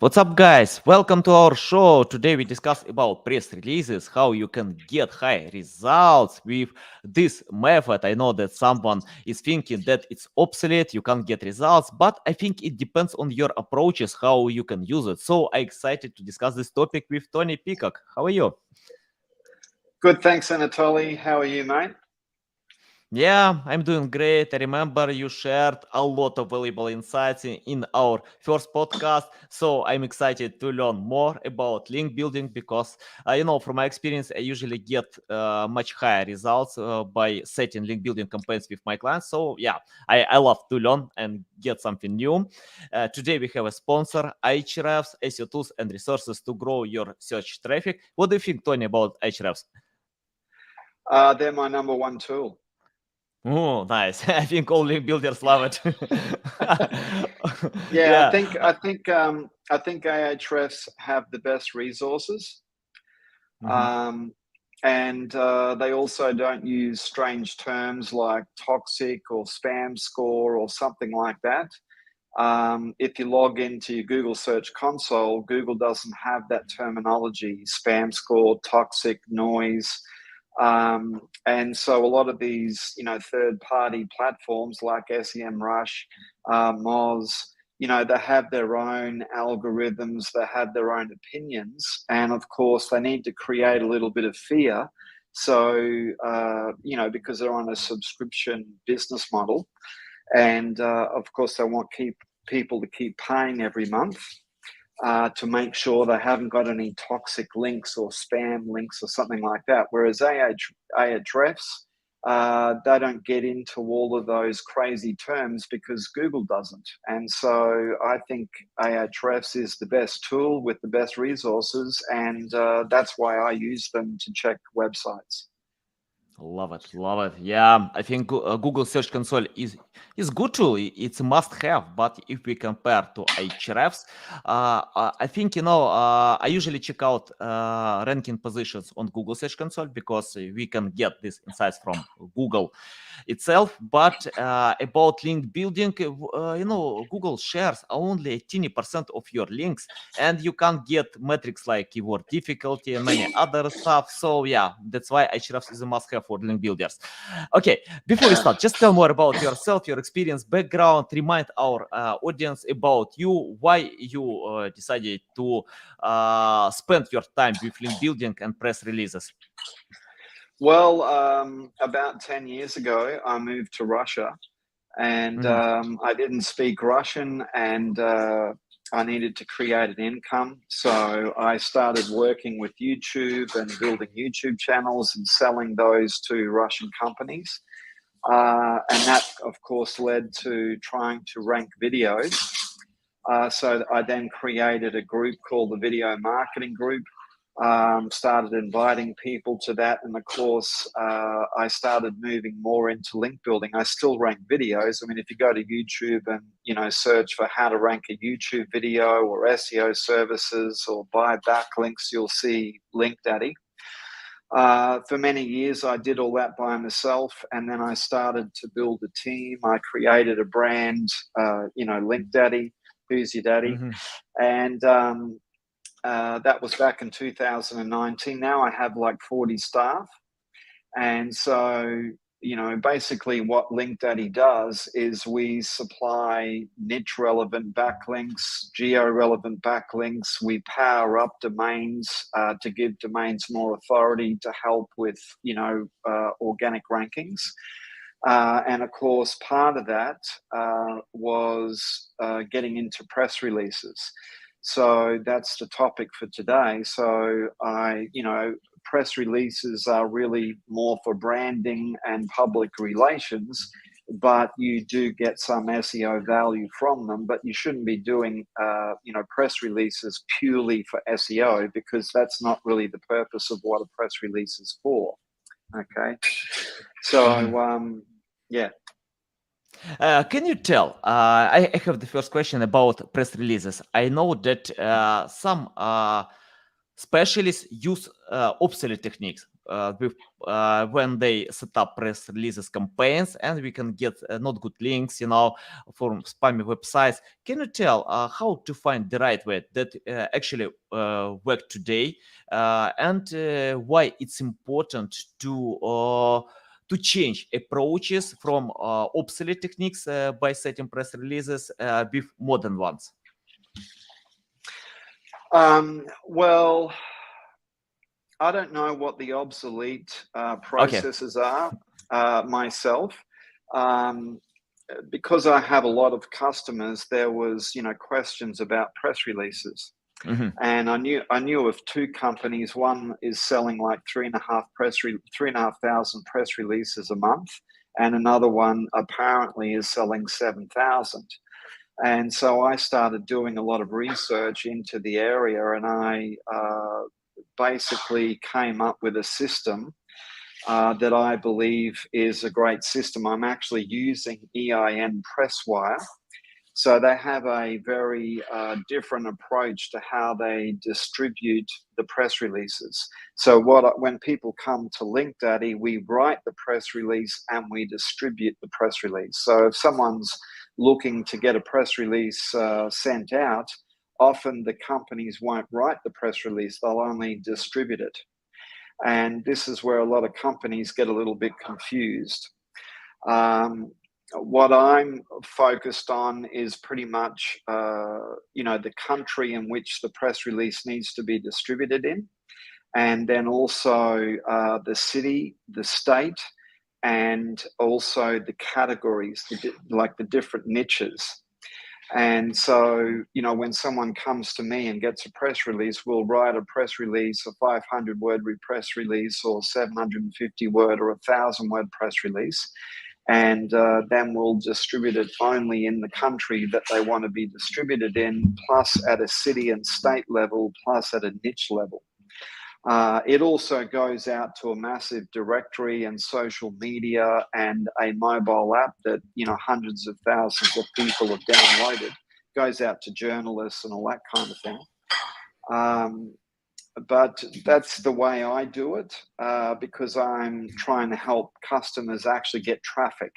What's up, guys? Welcome to our show. Today we discuss about press releases, how you can get high results with this method. I know that someone is thinking that it's obsolete, you can't get results, but I think it depends on your approaches, how you can use it. So I'm excited to discuss this topic with Tony Peacock. How are you? Good, thanks, Anatoly. How are you, mate? Yeah, I'm doing great. I remember you shared a lot of valuable insights in our first podcast. So I'm excited to learn more about link building because, from my experience, I usually get much higher results by setting link building campaigns with my clients. So yeah, I love to learn and get something new. Today we have a sponsor, Ahrefs, SEO tools and resources to grow your search traffic. What do you think, Tony, about Ahrefs? They're my number one tool. Oh, nice. I think all link builders love it. Yeah, Yeah. I think Ahrefs have the best resources, Mhm. um, and they also don't use strange terms like toxic or spam score or something like that. If you log into your Google Search Console, Google doesn't have that terminology: spam score, toxic, noise. And so a lot of these, third-party platforms like SEMrush, Moz, they have their own algorithms, they have their own opinions, and of course they need to create a little bit of fear. So, because they're on a subscription business model, and of course they want people to keep paying every month to make sure they haven't got any toxic links or spam links or something like that. Whereas Ahrefs, they don't get into all of those crazy terms because Google doesn't. And so I think Ahrefs is the best tool with the best resources, and that's why I use them to check websites. Love it, love it. Yeah, I think Google Search Console is good tool. It's a must-have. But if we compare to Ahrefs, I think I usually check out ranking positions on Google Search Console because we can get these insights from Google itself. But about link building, Google shares only 10% of your links, and you can't get metrics like keyword difficulty and many other stuff. So yeah, that's why Ahrefs is a must-have for link builders. Okay, before we start, just tell more about yourself, your experience, background. Remind our audience about you, why you decided to spend your time with link building and press releases. Well, about 10 years ago, I moved to Russia, and Mhm. I didn't speak Russian, and I needed to create an income. So I started working with YouTube and building YouTube channels and selling those to Russian companies. And that, of course, led to trying to rank videos. So I then created a group called the Video Marketing Group, started inviting people to that. And of course, I started moving more into link building. I still rank videos. I mean, if you go to YouTube and, search for how to rank a YouTube video or SEO services or buy backlinks, you'll see Link Daddy. For many years, I did all that by myself, and then I started to build a team. I created a brand, Link Daddy, Who's Your Daddy, Mhm. and that was back in 2019. Now I have like 40 staff. And so, basically what Link Daddy does is we supply niche relevant backlinks, geo relevant backlinks. We power up domains to give domains more authority to help with, organic rankings. And of course, part of that was getting into press releases. So that's the topic for today. So press releases are really more for branding and public relations, but you do get some SEO value from them. But you shouldn't be doing, press releases purely for SEO, because that's not really the purpose of what a press release is for. Okay, Mhm. so yeah. Can you tell? I have the first question about press releases. I know that some specialists use obsolete techniques. when they set up press releases campaigns, and we can get not good links, from spammy websites. Can you tell how to find the right way that actually work today, and why it's important to change approaches from obsolete techniques by setting press releases with modern ones? Well, I don't know what the obsolete processes are myself. Because I have a lot of customers, there was, questions about press releases. And I knew of two companies. One is selling like 3,500 press releases a month, and another one apparently is selling 7,000. And so I started doing a lot of research into the area, and I basically came up with a system that I believe is a great system. I'm actually using EIN Presswire. So they have a very different approach to how they distribute the press releases. So when people come to LinkDaddy, we write the press release and we distribute the press release. So if someone's looking to get a press release sent out, often the companies won't write the press release, they'll only distribute it. And this is where a lot of companies get a little bit confused. What I'm focused on is pretty much, the country in which the press release needs to be distributed in, and then also the city, the state, and also the categories, like the different niches. And so, when someone comes to me and gets a press release, we'll write a press release, a 500-word press release, or 750-word or 1,000-word press release. And then we'll distribute it only in the country that they want to be distributed in, plus at a city and state level, plus at a niche level. It also goes out to a massive directory and social media and a mobile app that, hundreds of thousands of people have downloaded. Goes out to journalists and all that kind of thing. But that's the way I do it, because I'm trying to help customers actually get traffic.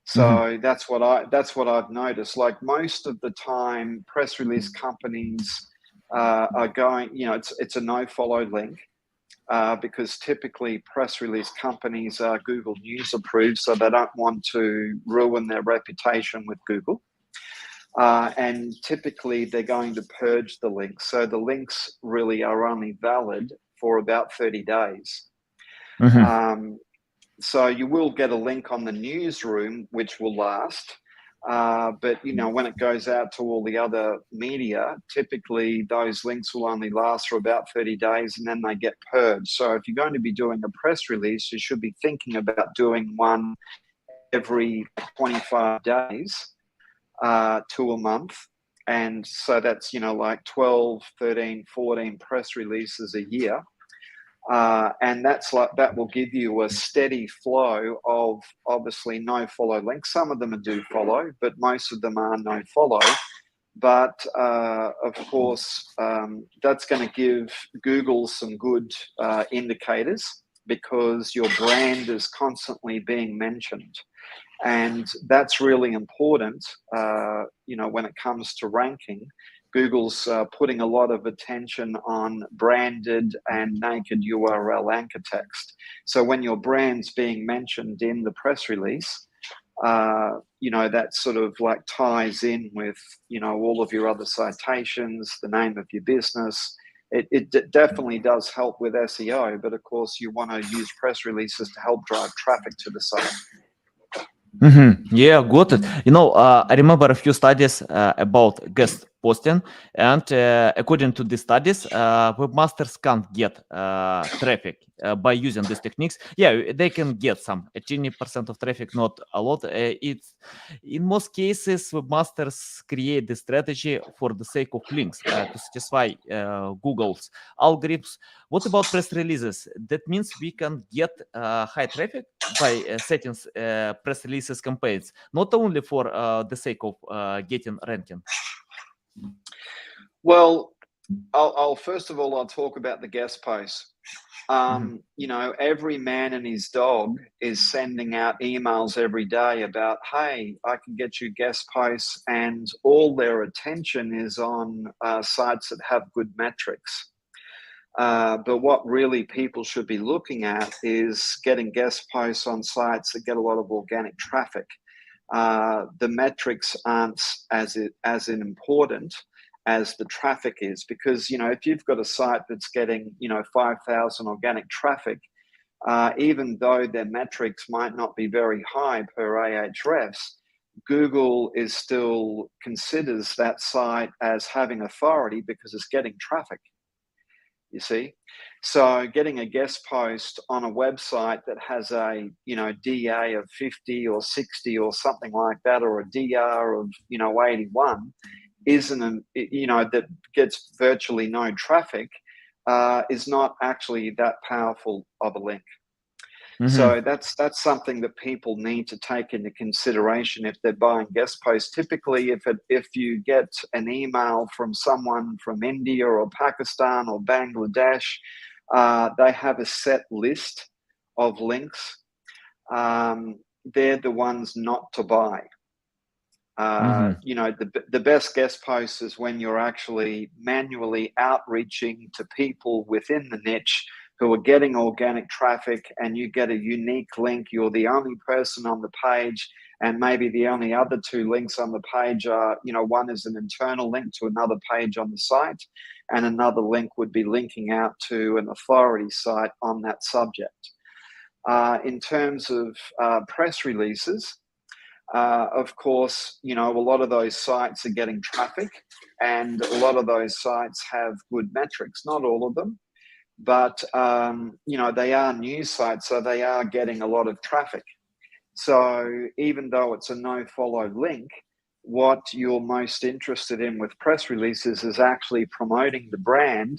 So that's what I've noticed. Like most of the time, press release companies are going, it's a no follow link, because typically press release companies are Google News approved, so they don't want to ruin their reputation with Google. And typically they're going to purge the links. So the links really are only valid for about 30 days. So you will get a link on the newsroom, which will last. But, when it goes out to all the other media, typically those links will only last for about 30 days and then they get purged. So if you're going to be doing a press release, you should be thinking about doing one every 25 days to a month. And so that's, like 12, 13, 14 press releases a year. And that will give you a steady flow of obviously no follow links. Some of them do follow, but most of them are no follow. But of course, that's going to give Google some good indicators, because your brand is constantly being mentioned. And that's really important, when it comes to ranking. Google's putting a lot of attention on branded and naked URL anchor text. So when your brand's being mentioned in the press release, that sort of like ties in with, all of your other citations, the name of your business. It definitely does help with SEO, but of course you want to use press releases to help drive traffic to the site. Yeah, got it. I remember a few studies about guest posting, and according to the studies, webmasters can't get traffic by using these techniques. Yeah, they can get some 20% of traffic, not a lot. It's in most cases webmasters create the strategy for the sake of links to satisfy Google's algorithms. What about press releases? That means we can get high traffic by setting press releases campaigns, not only for the sake of getting ranking. Well, I'll first of all, I'll talk about the guest posts. You know, every man and his dog is sending out emails every day about, hey, I can get you guest posts, and all their attention is on sites that have good metrics. But what really people should be looking at is getting guest posts on sites that get a lot of organic traffic. The metrics aren't as important as the traffic is, because, you know, if you've got a site that's getting, you know, 5,000 organic traffic, even though their metrics might not be very high per Ahrefs, Google is still considers that site as having authority because it's getting traffic. You see, so getting a guest post on a website that has a, you know, DA of 50 or 60 or something like that, or a DR of, you know, 81, isn't, you know, that gets virtually no traffic, is not actually that powerful of a link. So that's something that people need to take into consideration if they're buying guest posts. Typically, if you get an email from someone from India or Pakistan or Bangladesh, they have a set list of links. They're the ones not to buy. You know, the best guest post is when you're actually manually outreaching to people within the niche who are getting organic traffic, and you get a unique link. You're the only person on the page, and maybe the only other two links on the page are, you know, one is an internal link to another page on the site, and another link would be linking out to an authority site on that subject. In terms of press releases, of course, you know, a lot of those sites are getting traffic, and a lot of those sites have good metrics. Not all of them, but, you know, they are news sites, so they are getting a lot of traffic. So even though it's a no-follow link, what you're most interested in with press releases is actually promoting the brand.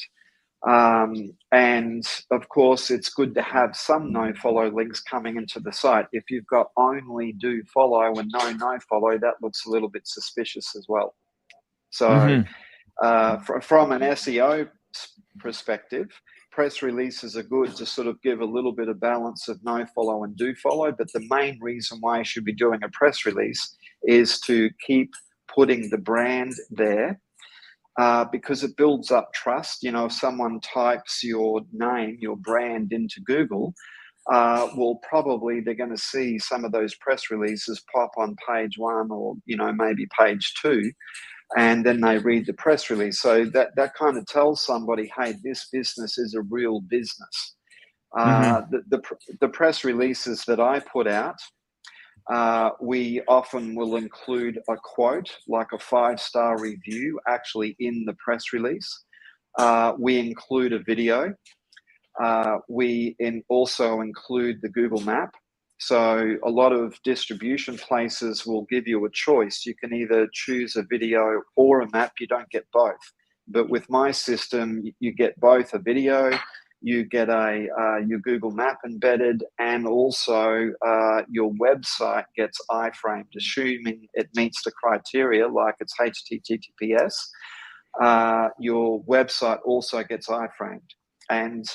And of course, it's good to have some no-follow links coming into the site. If you've got only do follow and no follow, that looks a little bit suspicious as well. So from an SEO perspective, press releases are good to sort of give a little bit of balance of no follow and do follow. But the main reason why you should be doing a press release is to keep putting the brand there, because it builds up trust. You know, if someone types your name, your brand into Google, well, probably they're going to see some of those press releases pop on page 1 or, you know, maybe page 2. And then they read the press release. So that kind of tells somebody, hey, this business is a real business. The press releases that I put out, we often will include a quote, like a 5-star review, actually in the press release. We include a video. We also include the Google map. So a lot of distribution places will give you a choice. You can either choose a video or a map. You don't get both. But with my system, you get both a video, you get your Google map embedded, and also your website gets iframed, assuming it meets the criteria, like it's HTTPS. Your website also gets iframed. And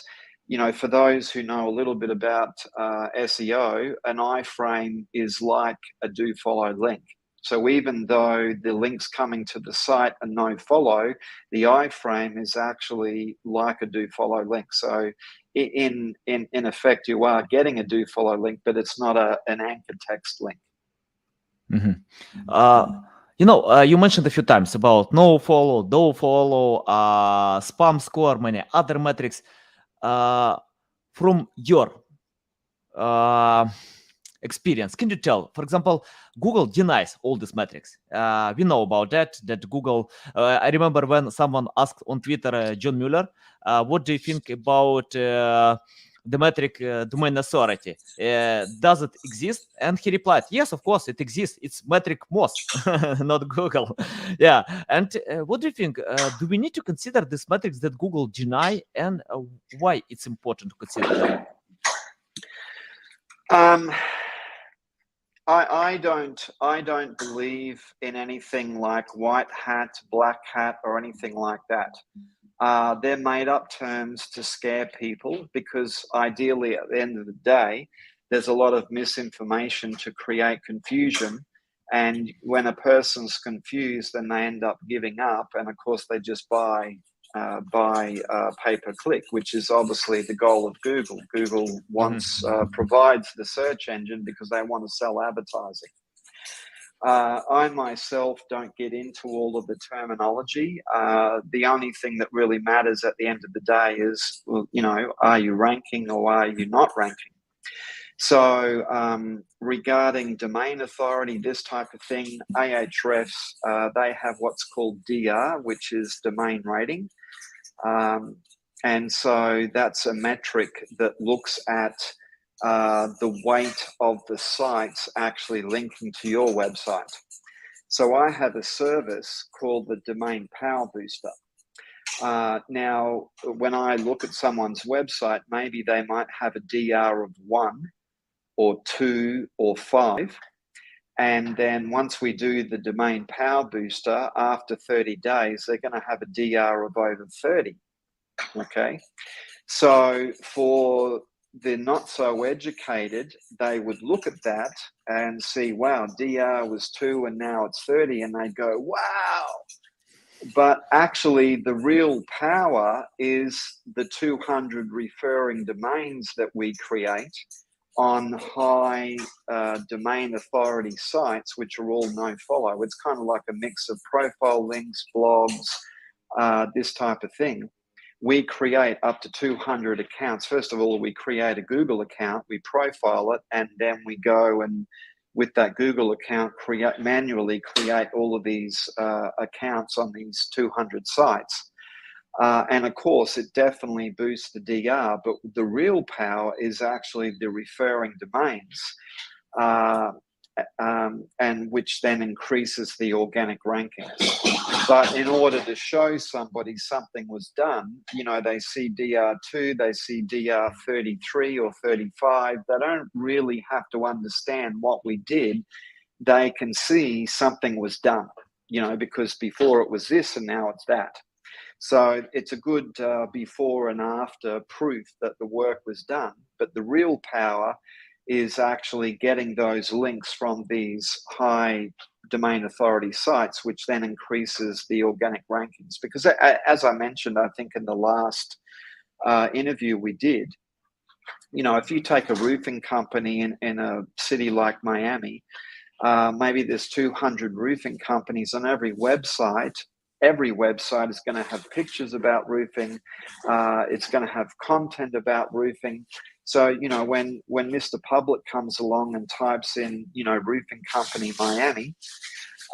you know, for those who know a little bit about SEO, an iframe is like a do follow link. So even though the links coming to the site are no follow, the iframe is actually like a do follow link. So in effect, you are getting a do follow link, but it's not an anchor text link. You know, you mentioned a few times about no follow, do follow, spam score, many other metrics. From your experience, can you tell, for example, Google denies all these metrics. We know about that Google, I remember when someone asked on Twitter, John Mueller, what do you think about the metric domain authority? Does it exist? And he replied, yes, of course it exists. It's metric MOS, not Google. Yeah. And what do you think? Do we need to consider these metrics that Google deny, and why it's important to consider them? I don't believe in anything like white hat, black hat, or anything like that. They're made up terms to scare people because ideally at the end of the day, there's a lot of misinformation to create confusion. And when a person's confused, then they end up giving up. And of course, they just buy pay-per-click, which is obviously the goal of Google. Google wants provides the search engine because they want to sell advertising. I myself don't get into all of the terminology. The only thing that really matters at the end of the day is, well, are you ranking or are you not ranking? So regarding domain authority, this type of thing, Ahrefs, they have what's called DR, which is domain rating. And so that's a metric that looks at the weight of the sites actually linking to your website. So I have a service called the Domain Power Booster. Now, when I look at someone's website, maybe they might have a DR of 1 or 2 or 5. And then once we do the Domain Power Booster, after 30 days, they're going to have a DR of over 30. Okay. So for the not so educated, they would look at that and see, wow, DR was 2 and now it's 30. And they go, wow. But actually, the real power is the 200 referring domains that we create on high domain authority sites, which are all no-follow. It's kind of like a mix of profile links, blogs, this type of thing. We create up to 200 accounts. First of all, we create a Google account, we profile it, and then we go and with that Google account, manually create all of these accounts on these 200 sites. And of course, it definitely boosts the DR, but the real power is actually the referring domains, and which then increases the organic rankings. But in order to show somebody something was done, they see DR2, they see DR33 or 35. They don't really have to understand what we did. They can see something was done, because before it was this and now it's that. So it's a good before and after proof that the work was done. But the real power is actually getting those links from these high domain authority sites, which then increases the organic rankings. Because as I mentioned, I think in the last interview we did, if you take a roofing company in a city like Miami, maybe there's 200 roofing companies on every website. Every website is going to have pictures about roofing. It's going to have content about roofing. So, when Mr. Public comes along and types in, roofing company Miami,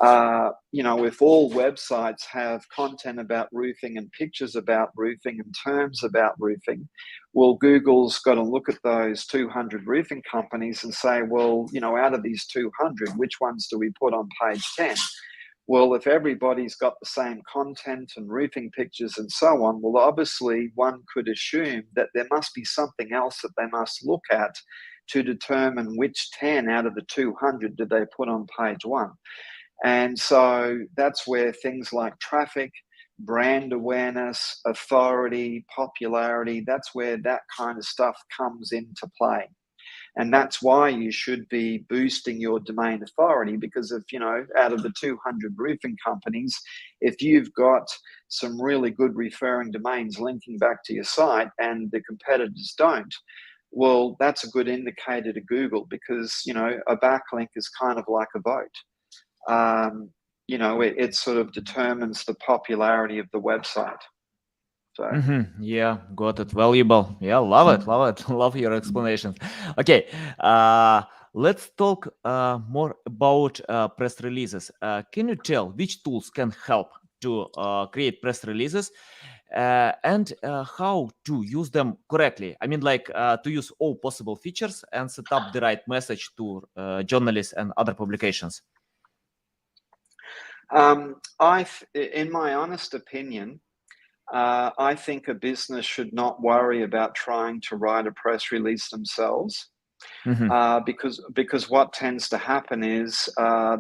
if all websites have content about roofing and pictures about roofing and terms about roofing, well, Google's got to look at those 200 roofing companies and say, well, out of these 200, which ones do we put on page 10? Well, if everybody's got the same content and roofing pictures and so on, well, obviously one could assume that there must be something else that they must look at to determine which 10 out of the 200 did they put on page 1. And so that's where things like traffic, brand awareness, authority, popularity, that's where that kind of stuff comes into play. And that's why you should be boosting your domain authority, because if, out of the 200 roofing companies, if you've got some really good referring domains linking back to your site and the competitors don't, well, that's a good indicator to Google, because, a backlink is kind of like a vote. It sort of determines the popularity of the website. So. Yeah, got it. Valuable. Yeah, love it. Love your explanations. Okay, let's talk more about press releases. Can you tell which tools can help to create press releases and how to use them correctly? I mean, like to use all possible features and set up the right message to journalists and other publications. In my honest opinion, I think a business should not worry about trying to write a press release themselves, because what tends to happen is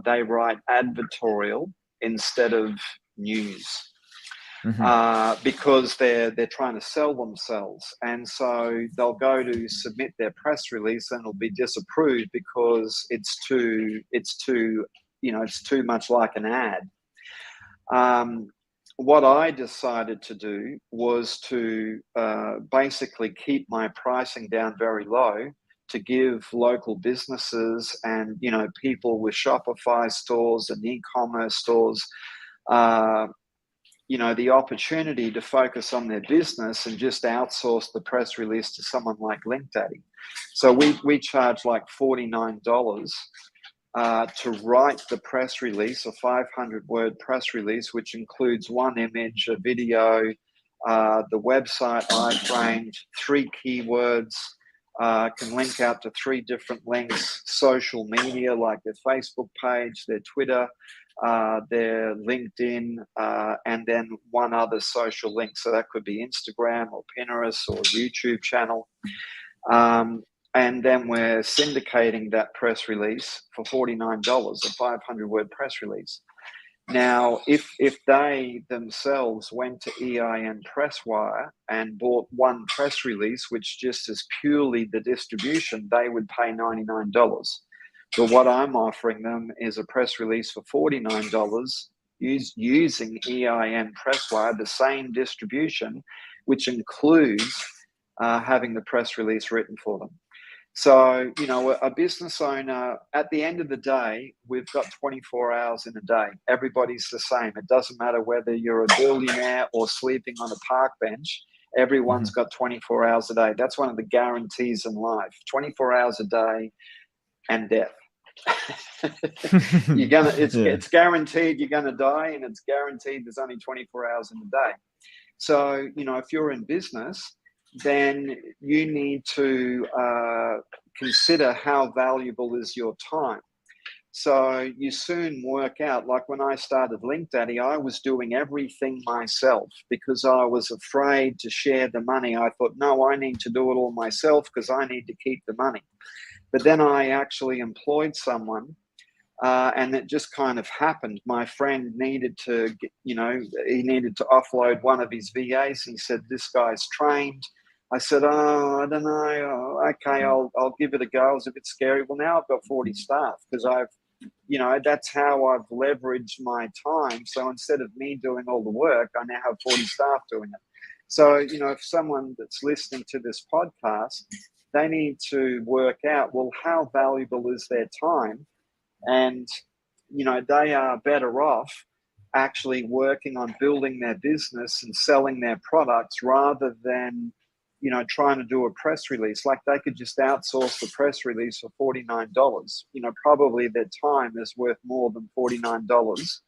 they write advertorial instead of news. because they're trying to sell themselves, and so they'll go to submit their press release and it'll be disapproved because it's too much like an ad. What I decided to do was to basically keep my pricing down very low to give local businesses and people with Shopify stores and e-commerce stores the opportunity to focus on their business and just outsource the press release to someone like LinkDaddy. So we charge like $49 to write the press release, a 500-word press release, which includes one image, a video, the website iframed, 3 keywords, can link out to 3 different links, social media like their Facebook page, their Twitter, their LinkedIn, and then one other social link. So that could be Instagram or Pinterest or YouTube channel. And then we're syndicating that press release for $49, a 500-word press release. Now, if they themselves went to EIN Presswire and bought one press release, which just is purely the distribution, they would pay $99. But what I'm offering them is a press release for $49 using EIN Presswire, the same distribution, which includes having the press release written for them. So, a business owner, at the end of the day, we've got 24 hours in a day. Everybody's the same. It doesn't matter whether you're a billionaire or sleeping on a park bench. Everyone's got 24 hours a day. That's one of the guarantees in life. 24 hours a day and death. It's guaranteed you're gonna die, and it's guaranteed there's only 24 hours in a day. So, if you're in business, then you need to consider how valuable is your time. So you soon work out, like when I started LinkDaddy, I was doing everything myself because I was afraid to share the money. I thought, no, I need to do it all myself because I need to keep the money. But then I actually employed someone, and it just kind of happened. My friend needed to, he needed to offload one of his VAs. He said, this guy's trained. I said, I don't know. Okay, I'll give it a go. It was a bit scary. Well, now I've got 40 staff because that's how I've leveraged my time. So instead of me doing all the work, I now have 40 staff doing it. So, if someone that's listening to this podcast, they need to work out, well, how valuable is their time? And, they are better off actually working on building their business and selling their products rather than, trying to do a press release. Like they could just outsource the press release for $49. Probably their time is worth more than $49,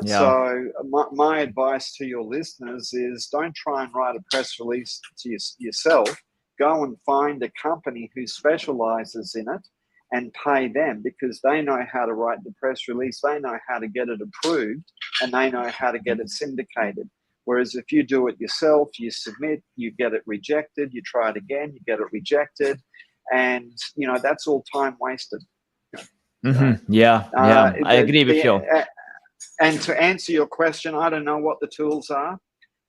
So my advice to your listeners is don't try and write a press release to yourself. Go and find a company who specializes in it and pay them because they know how to write the press release, they know how to get it approved, and they know how to get it syndicated. Whereas if you do it yourself, you submit, you get it rejected, you try it again, you get it rejected, and that's all time wasted. I agree with you. And to answer your question, I don't know what the tools are.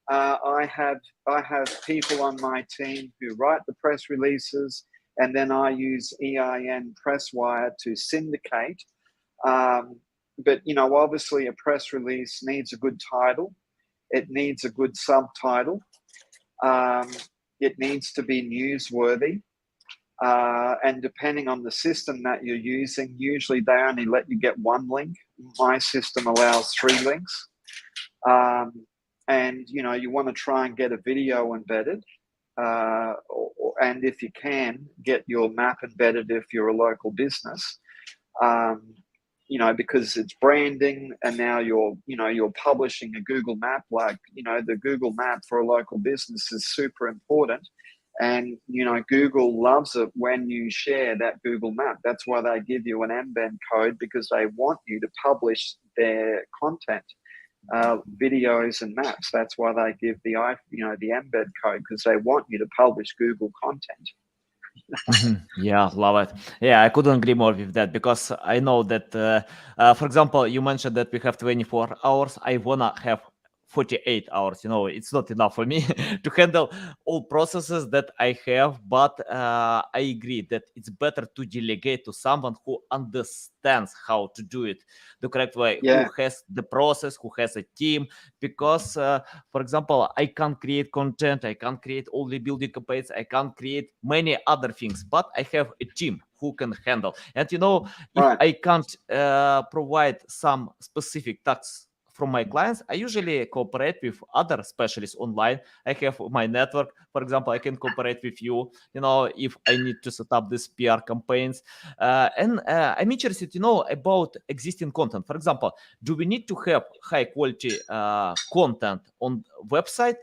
I have people on my team who write the press releases, and then I use EIN Presswire to syndicate. But obviously a press release needs a good title. It needs a good subtitle. It needs to be newsworthy. And depending on the system that you're using, usually they only let you get one link. My system allows 3 links. And, you want to try and get a video embedded. And if you can, get your map embedded if you're a local business. Because it's branding, and now you're publishing a Google map. Like, the Google map for a local business is super important. And, Google loves it when you share that Google map. That's why they give you an embed code, because they want you to publish their content, videos and maps. That's why they give the embed code, because they want you to publish Google content. Love it. I couldn't agree more with that, because I know that, for example, you mentioned that we have 24 hours. I wanna have 48 hours. It's not enough for me to handle all processes that I have, but I agree that it's better to delegate to someone who understands how to do it the correct way, who has the process, who has a team, because for example, I can't create content, I can't create only building campaigns, I can't create many other things, but I have a team who can handle. And if I can't provide some specific tasks from my clients, I usually cooperate with other specialists online. I have my network. For example, I can cooperate with you, if I need to set up these PR campaigns. And I'm interested, about existing content. For example, do we need to have high quality content on website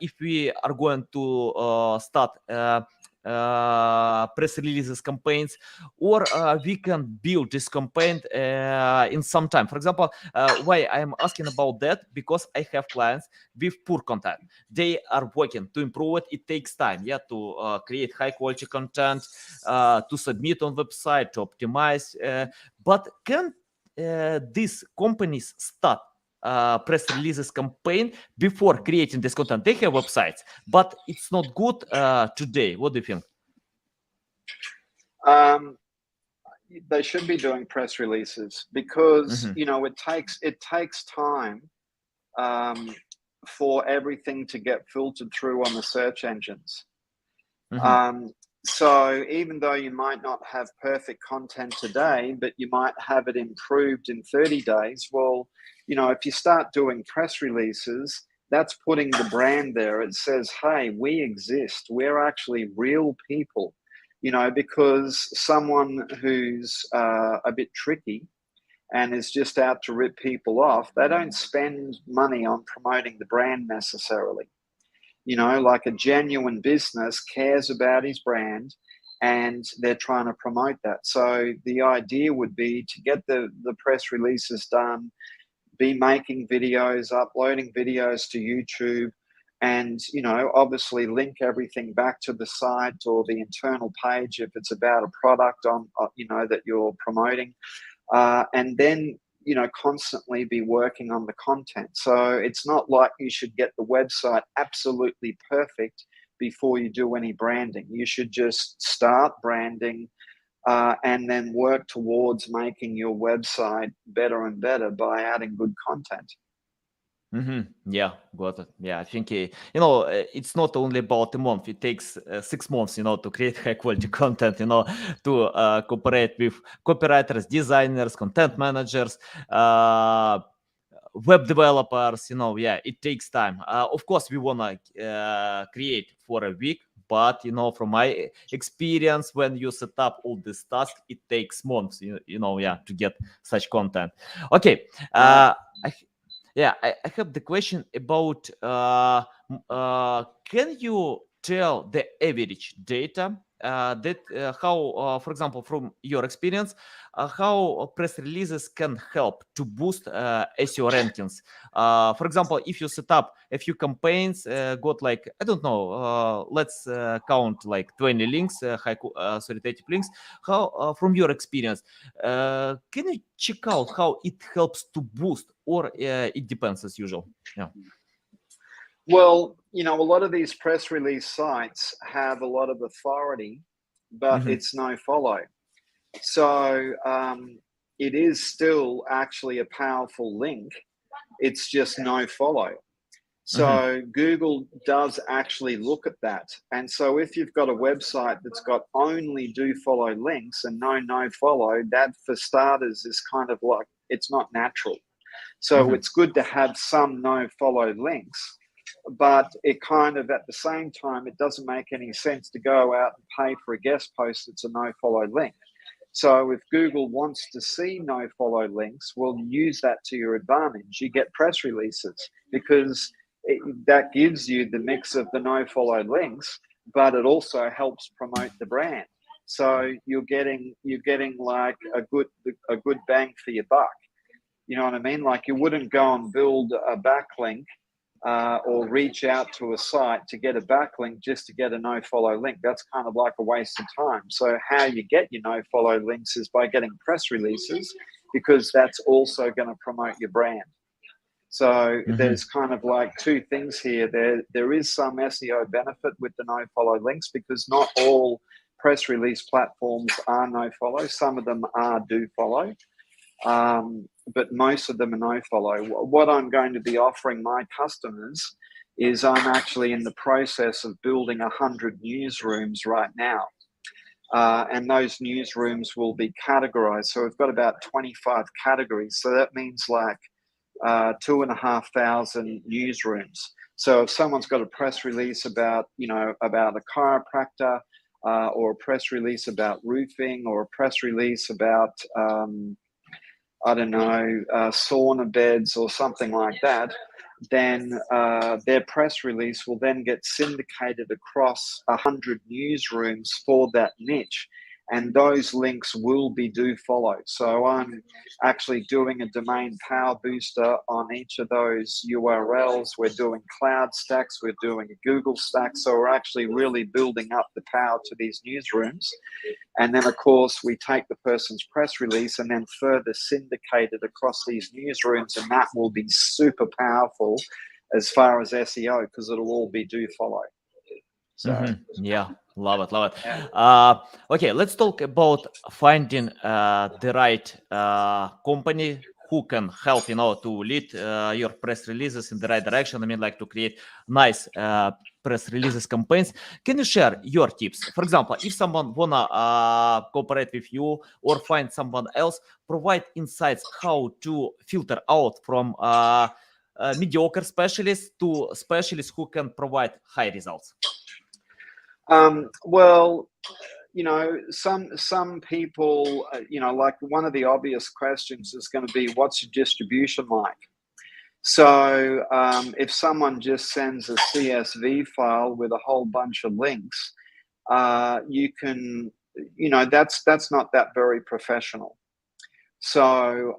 if we are going to start press releases campaigns, or we can build this campaign in some time? For example, why I'm asking about that, because I have clients with poor content. They are working to improve it. It takes time, to create high quality content, to submit on website, to optimize. But can these companies start press releases campaign before creating this content? They have websites, but it's not good today. What do you think? They should be doing press releases because it takes time for everything to get filtered through on the search engines. So even though you might not have perfect content today, but you might have it improved in 30 days, well, if you start doing press releases, that's putting the brand there. It says, hey, we exist. We're actually real people, because someone who's a bit tricky and is just out to rip people off, they don't spend money on promoting the brand necessarily. Like a genuine business cares about his brand and they're trying to promote that. So the idea would be to get the press releases done, be making videos, uploading videos to YouTube, and, obviously link everything back to the site or the internal page if it's about a product on, that you're promoting. And then, constantly be working on the content. So it's not like you should get the website absolutely perfect before you do any branding. You should just start branding and then work towards making your website better and better by adding good content. Yeah, got it. Yeah, I think it's not only about a month. It takes 6 months, to create high quality content, to cooperate with copywriters, designers, content managers, web developers. Yeah, it takes time. Of course, we wanna create for a week, but from my experience, when you set up all these tasks, it takes months. To get such content. Okay. I have the question about can you tell the average data that how, for example, from your experience, how press releases can help to boost SEO rankings? For example, if you set up a few campaigns, got like, I don't know, let's count like 20 links, authoritative links. How, from your experience, can you check out how it helps to boost, or it depends as usual? Yeah. Well, a lot of these press release sites have a lot of authority, but it's no follow. So it is still actually a powerful link. It's just no follow. So Google does actually look at that. And so if you've got a website that's got only do follow links and no follow, that for starters is kind of like, it's not natural. So it's good to have some no follow links, but it kind of, at the same time, it doesn't make any sense to go out and pay for a guest post that's a no follow link. So if Google wants to see no follow links, well, use that to your advantage. You get press releases because that gives you the mix of the no follow links, but it also helps promote the brand. So you're getting like a good bang for your buck. You know what I mean? Like, you wouldn't go and build a backlink or reach out to a site to get a backlink just to get a no follow link. That's kind of like a waste of time. So how you get your no follow links is by getting press releases, because that's also going to promote your brand. So Mhm. there's kind of like two things here. There is some SEO benefit with the no follow links, because not all press release platforms are no follow. Some of them are do follow, but most of them are no follow. What I'm going to be offering my customers is I'm actually in the process of building 100 newsrooms right now. And those newsrooms will be categorized. So we've got about 25 categories. So that means like 2,500 newsrooms. So if someone's got a press release about, about a chiropractor, or a press release about roofing, or a press release about, I don't know, sauna beds or something like that, then their press release will then get syndicated across 100 newsrooms for that niche. And those links will be do follow. So I'm actually doing a domain power booster on each of those URLs. We're doing cloud stacks, we're doing a Google stack. So we're actually really building up the power to these newsrooms. And then, of course, we take the person's press release and then further syndicate it across these newsrooms. And that will be super powerful as far as SEO, because it'll all be do follow. So, Yeah, love it, love it. yeah. Okay, let's talk about finding the right company who can help, to lead your press releases in the right direction. I mean, like to create nice press releases campaigns. Can you share your tips? For example, if someone wanna cooperate with you or find someone else, provide insights how to filter out from mediocre specialists to specialists who can provide high results. Well, some people, like one of the obvious questions is going to be, what's your distribution like? So if someone just sends a CSV file with a whole bunch of links, you can, that's not that very professional. So,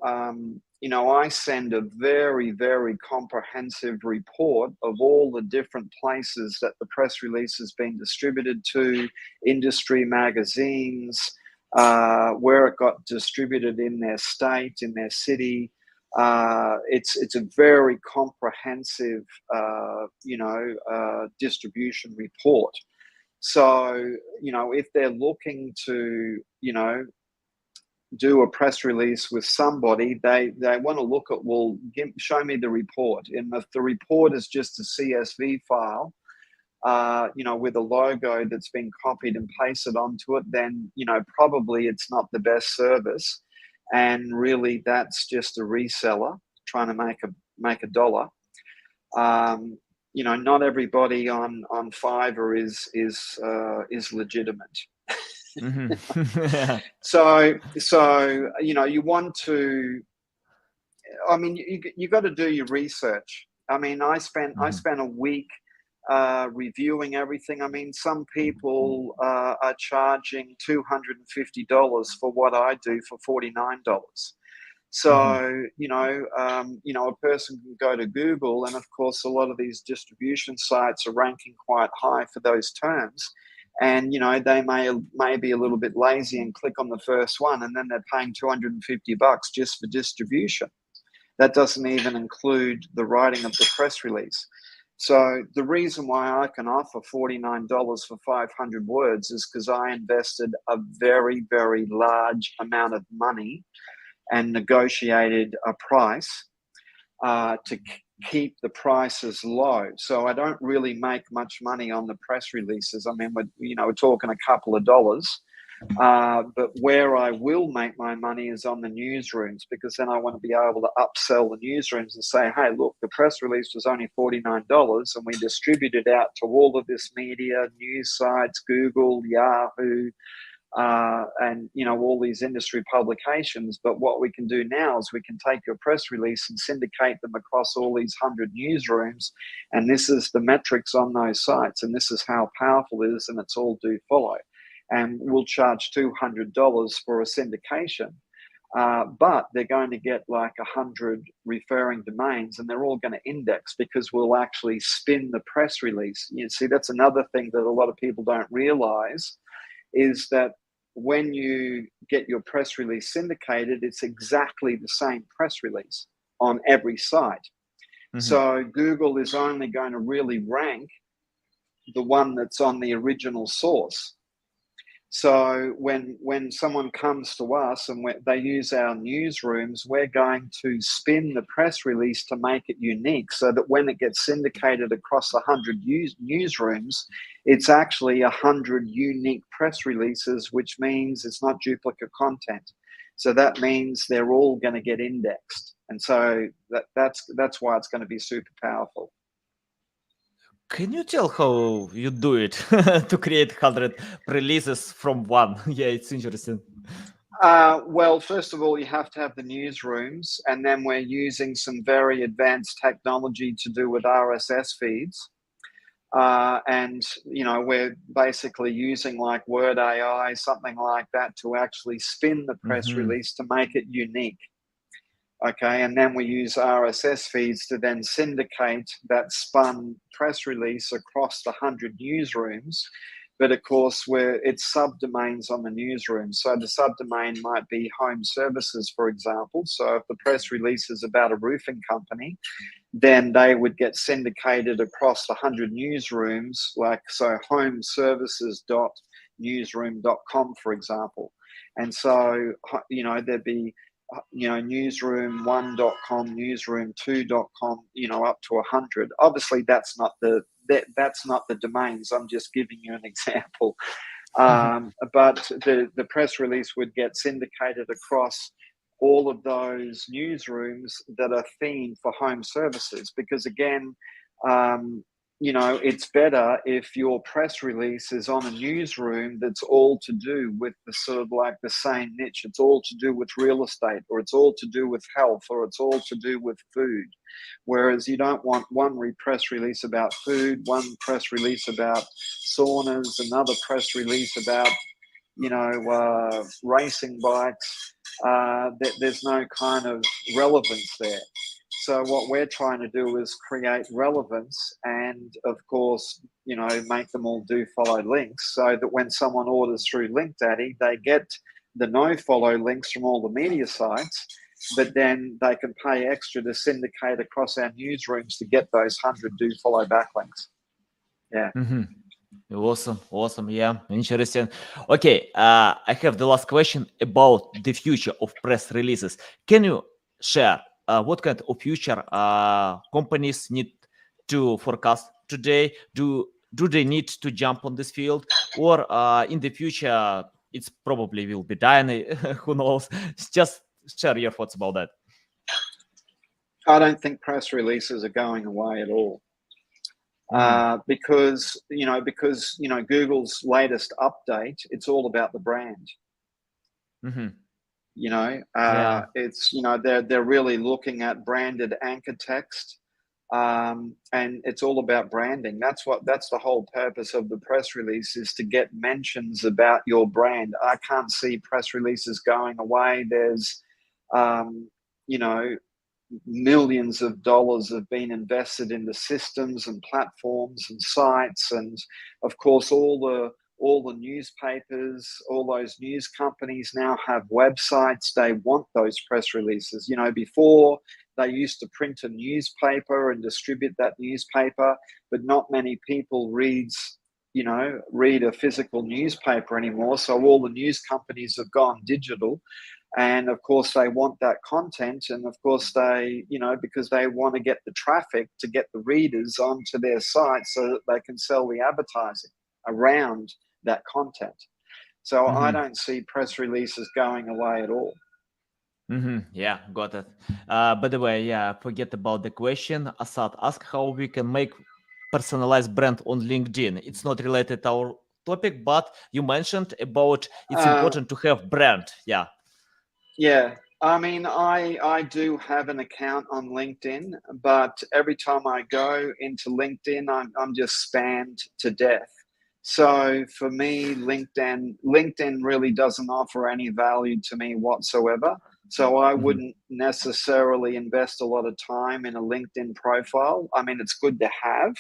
I send a very, very comprehensive report of all the different places that the press release has been distributed to, industry magazines, where it got distributed in their state, in their city. It's a very comprehensive, distribution report. So, if they're looking to, do a press release with somebody, they want to look at, well, show me the report. And if the report is just a CSV file, with a logo that's been copied and pasted onto it, then, probably it's not the best service. And really, that's just a reseller trying to make a dollar. Not everybody on Fiverr is legitimate. So you want to, I mean, you got to do your research. I mean, I spent a week reviewing everything. I mean, some people are charging $250 for what I do for $49. So, a person can go to Google, and of course, a lot of these distribution sites are ranking quite high for those terms. And, they may be a little bit lazy and click on the first one, and then they're paying $250 just for distribution. That doesn't even include the writing of the press release. So the reason why I can offer $49 for 500 words is because I invested a very, very large amount of money and negotiated a price to keep the prices low. So I don't really make much money on the press releases. I mean, we're talking a couple of dollars. But where I will make my money is on the newsrooms, because then I want to be able to upsell the newsrooms and say, hey, look, the press release was only $49 and we distributed out to all of this media, news sites, Google, Yahoo, and all these industry publications. But what we can do now is we can take your press release and syndicate them across all these 100 newsrooms, and this is the metrics on those sites, and this is how powerful it is, and it's all do follow. And we'll charge $200 for a syndication, but they're going to get like 100 referring domains, and they're all going to index, because we'll actually spin the press release. See, that's another thing that a lot of people don't realize, is that when you get your press release syndicated, it's exactly the same press release on every site. So Google is only going to really rank the one that's on the original source. So when someone comes to us and they use our newsrooms, we're going to spin the press release to make it unique, so that when it gets syndicated across 100 newsrooms, it's actually 100 unique press releases, which means it's not duplicate content. So that means they're all going to get indexed, and so that's why it's going to be super powerful. Can you tell how you do it to create 100 releases from one? Yeah, it's interesting. Well, first of all, you have to have the newsrooms, and then we're using some very advanced technology to do with RSS feeds. And, we're basically using like Word AI, something like that, to actually spin the press release to make it unique. Okay, and then we use RSS feeds to then syndicate that spun press release across the 100 newsrooms. But of course, it's subdomains on the newsroom. So the subdomain might be home services, for example. So if the press release is about a roofing company, then they would get syndicated across the 100 newsrooms, like so homeservices.newsroom.com, for example. And so, there'd be newsroom1.com, newsroom2.com, up to 100. Obviously, that's not the domains. I'm just giving you an example. But the press release would get syndicated across all of those newsrooms that are themed for home services, because again, it's better if your press release is on a newsroom that's all to do with the sort of like the same niche. It's all to do with real estate, or it's all to do with health, or it's all to do with food. Whereas you don't want one press release about food, one press release about saunas, another press release about, racing bikes. There's no kind of relevance there. So what we're trying to do is create relevance, and of course, make them all do follow links, so that when someone orders through LinkDaddy, they get the no follow links from all the media sites, but then they can pay extra to syndicate across our newsrooms to get those 100 do follow backlinks. Yeah. Awesome. Yeah, interesting. Okay, I have the last question about the future of press releases. Can you share what kind of future companies need to forecast today? Do they need to jump on this field, or in the future it's probably will be dying? Who knows? Just share your thoughts about that. I don't think press releases are going away at all. Because Google's latest update, it's all about the brand. It's they're really looking at branded anchor text, and it's all about branding. That's the whole purpose of the press release, is to get mentions about your brand. I can't see press releases going away. There's millions of dollars have been invested in the systems and platforms and sites, and of course all the newspapers, all those news companies now have websites. They want those press releases. Before, they used to print a newspaper and distribute that newspaper, but not many people read a physical newspaper anymore. So all the news companies have gone digital. And of course, they want that content. And of course, they, because they want to get the traffic to get the readers onto their site so that they can sell the advertising around that content. So I don't see press releases going away at all. Yeah, got it. By the way, forget about the question. Asad asked how we can make personalized brand on LinkedIn. It's not related to our topic, but you mentioned about it's important to have brand. Yeah. Yeah. I mean, I do have an account on LinkedIn, but every time I go into LinkedIn, I'm just spammed to death. So for me, LinkedIn really doesn't offer any value to me whatsoever. So I wouldn't necessarily invest a lot of time in a LinkedIn profile. I mean, it's good to have,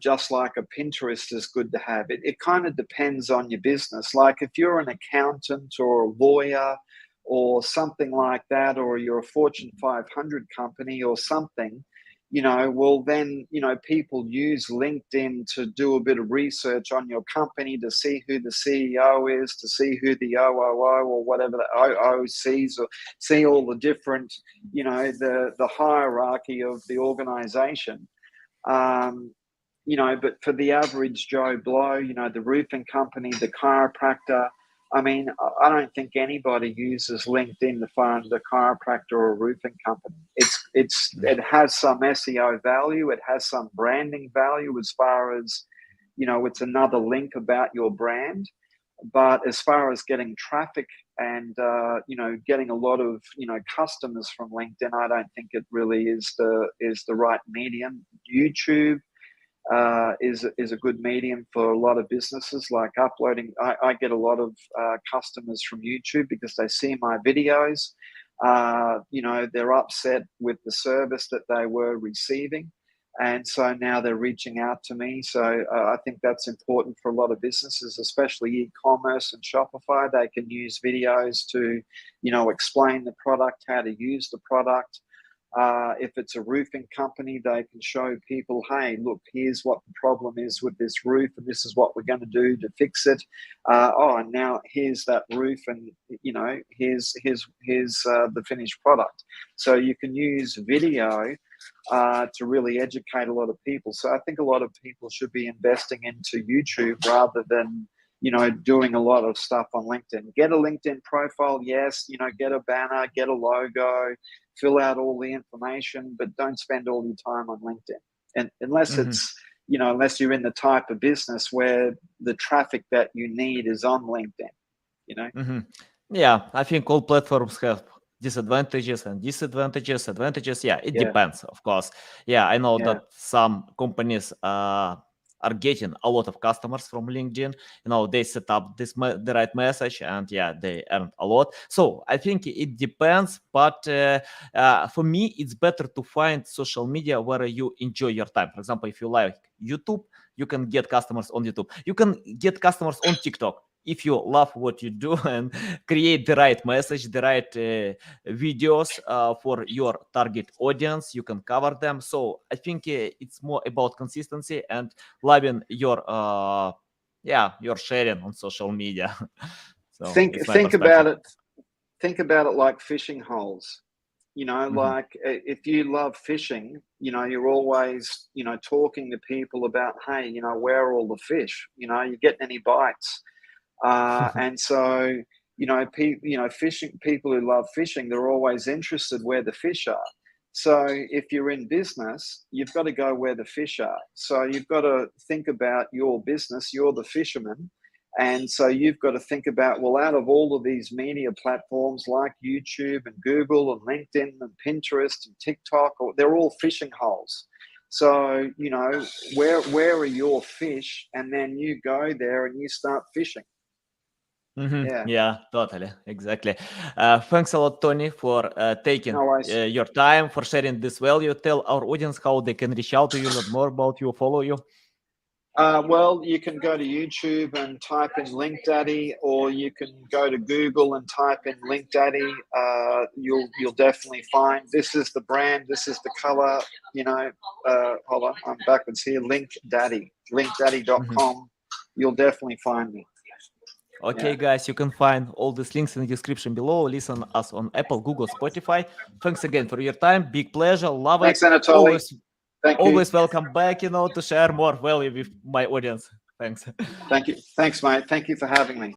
just like a Pinterest is good to have. It kind of depends on your business. Like if you're an accountant or a lawyer or something like that, or you're a Fortune 500 company or something, well then, people use LinkedIn to do a bit of research on your company, to see who the CEO is, to see who the OOO or whatever the OO sees, or see all the different, the hierarchy of the organization. But for the average Joe Blow, the roofing company, the chiropractor, I mean, I don't think anybody uses LinkedIn to find a chiropractor or a roofing company. It has some SEO value. It has some branding value as far as, it's another link about your brand. But as far as getting traffic and, getting a lot of, customers from LinkedIn, I don't think it really is the right medium. YouTube is a good medium for a lot of businesses, like uploading. I get a lot of customers from YouTube because they see my videos. They're upset with the service that they were receiving, and so now they're reaching out to me. So I think that's important for a lot of businesses, especially e-commerce and Shopify. They can use videos to, explain the product, how to use the product. If it's a roofing company, they can show people, hey, look, here's what the problem is with this roof, and this is what we're going to do to fix it. And now here's that roof, and here's the finished product. So you can use video to really educate a lot of people. So I think a lot of people should be investing into YouTube rather than doing a lot of stuff on LinkedIn. Get a LinkedIn profile, yes, get a banner, get a logo, fill out all the information, but don't spend all your time on LinkedIn. And unless it's, unless you're in the type of business where the traffic that you need is on LinkedIn, Yeah, I think all platforms have disadvantages and disadvantages, advantages. Yeah, it depends, of course. Yeah, I know that some companies are getting a lot of customers from LinkedIn. They set up the right message, and yeah, they earn a lot. So I think it depends, but for me, it's better to find social media where you enjoy your time. For example, if you like YouTube, you can get customers on YouTube. You can get customers on TikTok if you love what you do and create the right message, the right videos for your target audience. You can cover them. So I think it's more about consistency and loving your sharing on social media. So think about it. Think about it like fishing holes. Like if you love fishing, you're always, talking to people about, hey, where are all the fish? You getting any bites? And so, fishing, people who love fishing, they're always interested where the fish are. So if you're in business, you've got to go where the fish are. So you've got to think about your business. You're the fisherman. And so you've got to think about, well, out of all of these media platforms like YouTube and Google and LinkedIn and Pinterest and TikTok, they're all fishing holes. So, where are your fish? And then you go there and you start fishing. Yeah, totally. Exactly. Thanks a lot, Tony, for taking No worries. your time, for sharing this value. Tell our audience how they can reach out to you, learn more about you, follow you. Well, you can go to YouTube and type in Link Daddy, or you can go to Google and type in Link Daddy. You'll definitely find, this is the brand, this is the color. Hold on, I'm backwards here. Link Daddy, linkdaddy.com. You'll definitely find me. Okay, guys, you can find all these links in the description below. Listen us on Apple, Google, Spotify. Thanks again for your time. Big pleasure. Love Thanks, it. Anatoly. Always welcome back, to share more value with my audience. Thanks. Thank you. Thanks, mate. Thank you for having me.